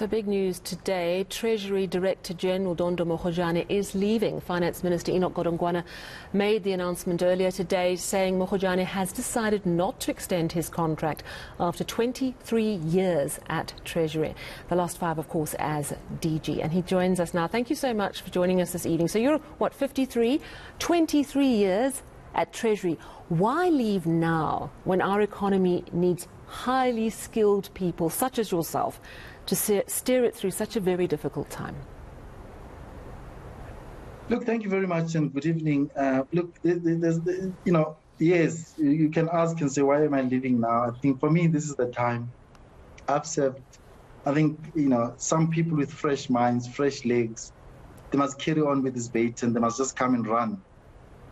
So big news today. Treasury Director General Dondo Mogajane is leaving. Finance Minister Enoch Godongwana made the announcement earlier today saying Mogajane has decided not to extend his contract after 23 years at Treasury. The last 5, of course, as DG. And he joins us now. Thank you so much for joining us this evening. So you're, what, 53? 23 years at Treasury. Why leave now when our economy needs highly skilled people such as yourself to steer it through such a very difficult time? Look, thank you very much and good evening. Look, yes, you can ask and say, why am I leaving now? I think for me, this is the time. I've served, I think, some people with fresh minds, fresh legs, they must carry on with this bait and they must just come and run.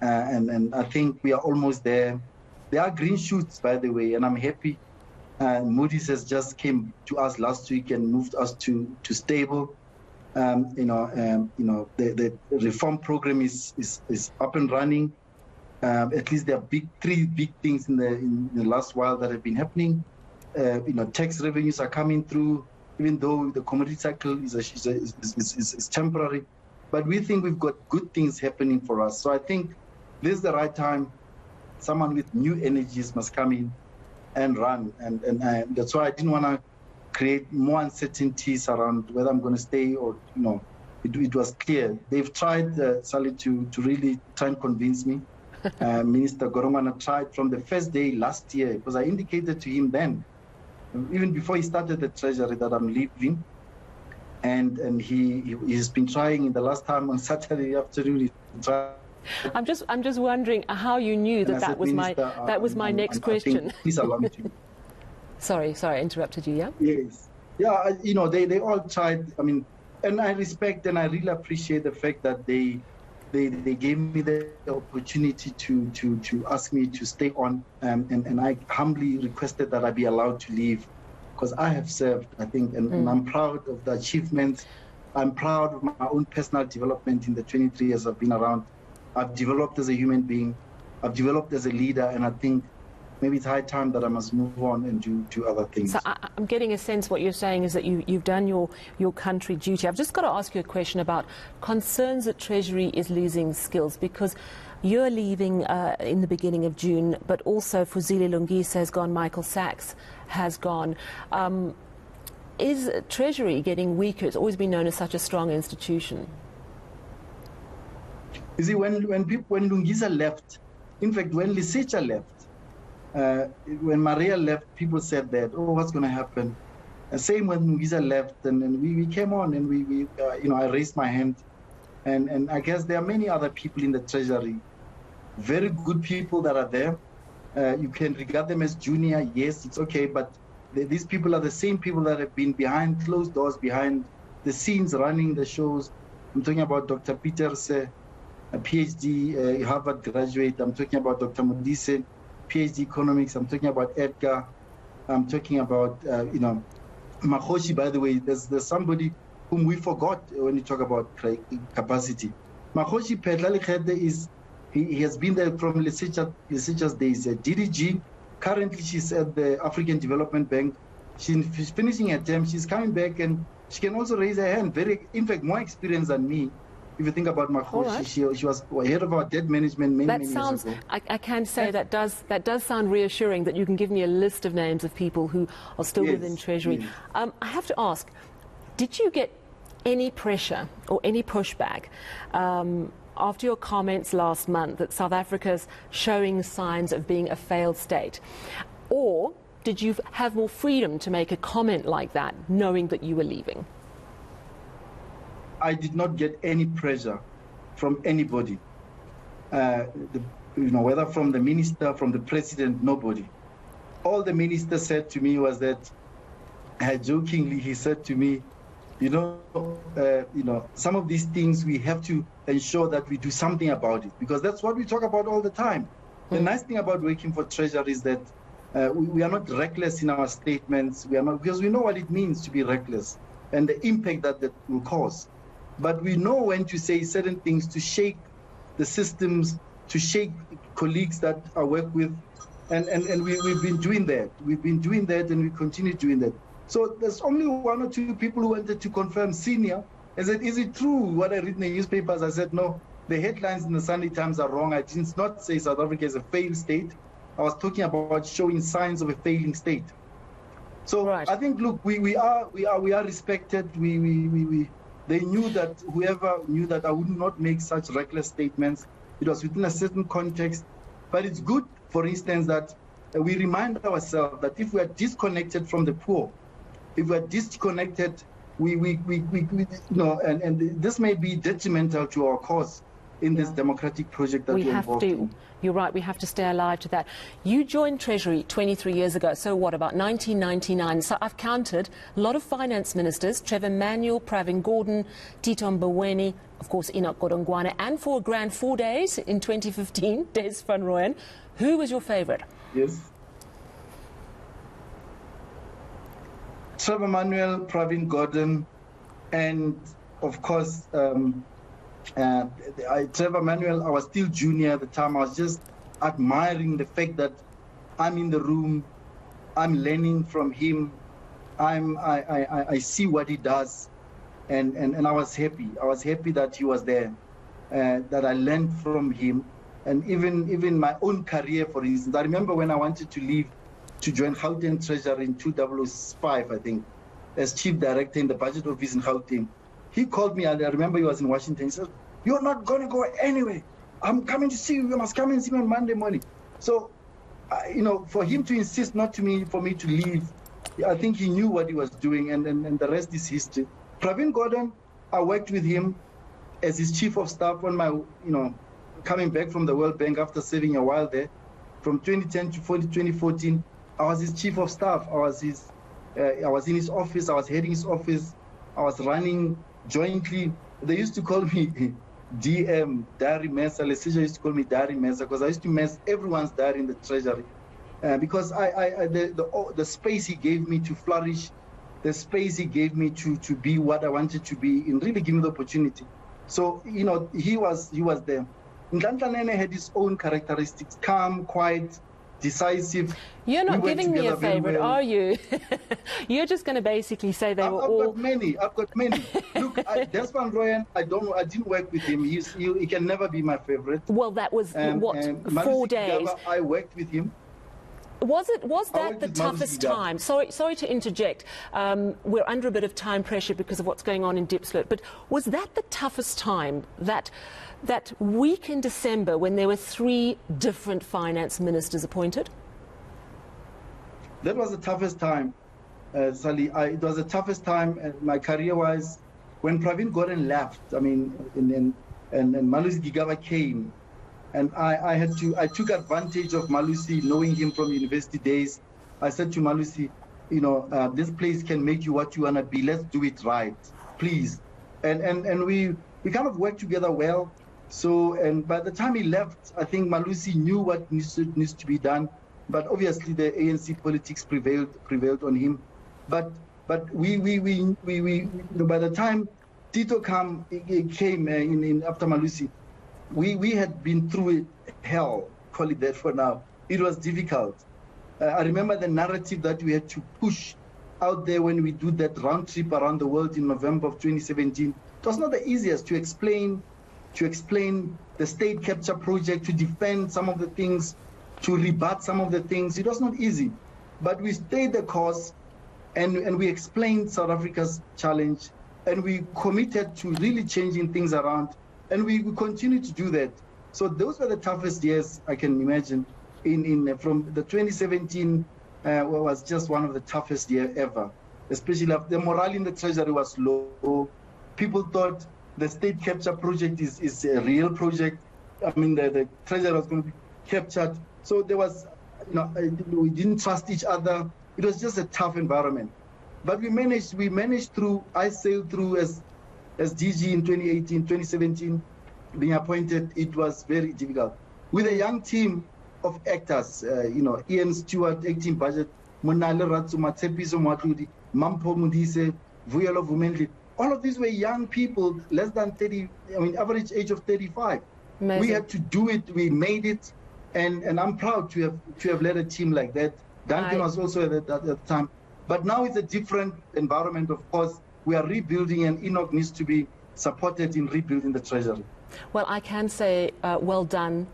And I think we are almost there. There are green shoots, by the way, and I'm happy. Moody's has just came to us last week and moved us to stable. The reform program is up and running. At least there are three big things in the last while that have been happening. Tax revenues are coming through, even though the commodity cycle is temporary. But we think we've got good things happening for us. So I think this is the right time. Someone with new energies must come in and run, and that's why I didn't want to create more uncertainties around whether I'm going to stay or it was clear. They've tried, Sally, to really try and convince me. Minister Godongwana tried from the first day last year, because I indicated to him then, even before he started the Treasury, that I'm leaving, and he's been trying. In the last time on Saturday afternoon, he tried. I'm just wondering how you knew that was my next question. Please allow me to. Sorry, I interrupted you. Yeah. Yes. Yeah. They all tried. I mean, and I respect and I really appreciate the fact that they gave me the opportunity to ask me to stay on, and I humbly requested that I be allowed to leave, because I have served, I think, and I'm proud of the achievements. I'm proud of my own personal development in the 23 years I've been around. I've developed as a human being, I've developed as a leader, and I think maybe it's high time that I must move on and do other things. So I'm getting a sense what you're saying is that you've done your country duty. I've just got to ask you a question about concerns that Treasury is losing skills, because you're leaving in the beginning of June, but also Fuzile Lungisa has gone, Michael Sachs has gone. Is Treasury getting weaker? It's always been known as such a strong institution. You see, when Lungisa left, in fact, when Lisecha left, when Maria left, people said that, oh, what's going to happen? Same when Lungisa left, and we came on, and I raised my hand, and I guess there are many other people in the Treasury, very good people that are there. You can regard them as junior, yes, it's okay, but these people are the same people that have been behind closed doors, behind the scenes, running the shows. I'm talking about Dr. Peters, a PhD, Harvard graduate. I'm talking about Dr. Modise, PhD economics. I'm talking about Edgar. I'm talking about, Makhoshi, by the way. There's somebody whom we forgot when you talk about capacity. Makhoshi Pedlalikhede he has been there from Lisecha's days at DDG. Currently, she's at the African Development Bank. She's finishing her term. She's coming back, and she can also raise her hand. In fact, more experience than me. If you think about Makhoshi, right. She was head of our debt management many years ago. I can say that does sound reassuring, that you can give me a list of names of people who are still within Treasury. Yes. I have to ask, did you get any pressure or any pushback after your comments last month that South Africa's showing signs of being a failed state? Or did you have more freedom to make a comment like that, knowing that you were leaving? I did not get any pressure from anybody, whether from the minister, from the president, nobody. All the minister said to me was that, jokingly, he said to me, some of these things we have to ensure that we do something about it, because that's what we talk about all the time. The nice thing about working for Treasury is that we are not reckless in our statements. We are not, because we know what it means to be reckless and the impact that will cause. But we know when to say certain things to shake the systems, to shake colleagues that I work with. And we've been doing that. We've been doing that, and we continue doing that. So there's only one or two people who wanted to confirm senior. I said, is it true what I read in the newspapers? I said, no, the headlines in the Sunday Times are wrong. I did not say South Africa is a failed state. I was talking about showing signs of a failing state. So right. I think, look, we are respected. They knew that whoever knew that I would not make such reckless statements. It was within a certain context. But it's good, for instance, that we remind ourselves that if we are disconnected from the poor, if we are disconnected, and this may be detrimental to our cause in this democratic project that we're involved in. You're right, we have to stay alive to that. You joined Treasury 23 years ago, so what, about 1999? So I've counted a lot of finance ministers, Trevor Manuel, Pravin Gordhan, Tito Mboweni, of course Enoch Godongwana, and for a grand 4 days in 2015, Des van Rooyen. Who was your favourite? Yes. Trevor Manuel, Pravin Gordhan, and of course, Trevor Manuel, I was still junior at the time. I was just admiring the fact that I'm in the room, I'm learning from him, I see what he does, and I was happy. I was happy that he was there, that I learned from him, and even my own career, for instance. I remember when I wanted to leave to join Gauteng Treasury in 2005, I think, as chief director in the budget office in Gauteng. He called me, I remember he was in Washington. He said, "You're not going to go anyway. I'm coming to see you. You must come and see me on Monday morning." So, for him to insist for me to leave, I think he knew what he was doing, and the rest is history. Pravin Gordhan, I worked with him as his chief of staff on my, coming back from the World Bank after serving a while there. From 2010 to 2014, I was his chief of staff. I was in his office. I was heading his office. I was running jointly. They used to call me DM, Diary Mesa. Lesija used to call me Diary Mesa because I used to mess everyone's diary in the Treasury. Because the space he gave me to flourish, the space he gave me to be what I wanted to be, and really give me the opportunity. So, he was there. Nhlanhla had his own characteristics: calm, quiet, decisive. You're not giving me a favorite, are you? You're just going to basically say they were all... I've got many. Look, Des van Rooyen, I didn't work with him. He can never be my favorite. Well, that was, 4 days? I worked with him. Was that the toughest time? Sorry to interject. We're under a bit of time pressure because of what's going on in Diepsloot. But was that the toughest time, that week in December when there were 3 different finance ministers appointed? That was the toughest time, Sally. It was the toughest time my career-wise. When Pravin Gordhan left, and Malusi Gigaba came. And I took advantage of Malusi, knowing him from university days. I said to Malusi, this place can make you what you want to be. Let's do it right, please. And we kind of worked together well. So, and by the time he left, I think Malusi knew what needs to be done. But obviously the ANC politics prevailed on him. But we by the time Tito came in after Malusi, we had been through hell, call it that for now. It was difficult. I remember the narrative that we had to push out there when we do that round trip around the world in November of 2017. It was not the easiest to explain the state capture project, to defend some of the things, to rebut some of the things. It was not easy, but we stayed the course, and we explained South Africa's challenge, and we committed to really changing things around. And we continue to do that. So those were the toughest years I can imagine. From the 2017 was just one of the toughest years ever. Especially the morale in the Treasury was low. People thought the state capture project is a real project. The Treasury was going to be captured. So there was, we didn't trust each other. It was just a tough environment. But we managed through. I sailed through as DG in 2018, 2017, being appointed. It was very difficult. With a young team of actors, Ian Stewart, acting budget, Monale Ratsuma, Tsepiso Matludi, Mampo Mundise, Vuyelo Vumenli. All of these were young people, less than 30, average age of 35. Amazing. We had to do it, we made it, and I'm proud to have led a team like that. Duncan was also at that time. But now it's a different environment, of course. We are rebuilding, and Enoch needs to be supported in rebuilding the Treasury. Well, I can say well done.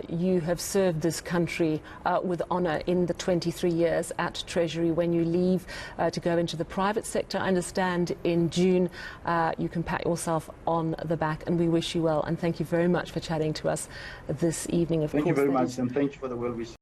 You have served this country with honour in the 23 years at Treasury. When you leave to go into the private sector, I understand in June, you can pat yourself on the back, and we wish you well. And thank you very much for chatting to us this evening. Thank you very much, and thank you for the well wishes.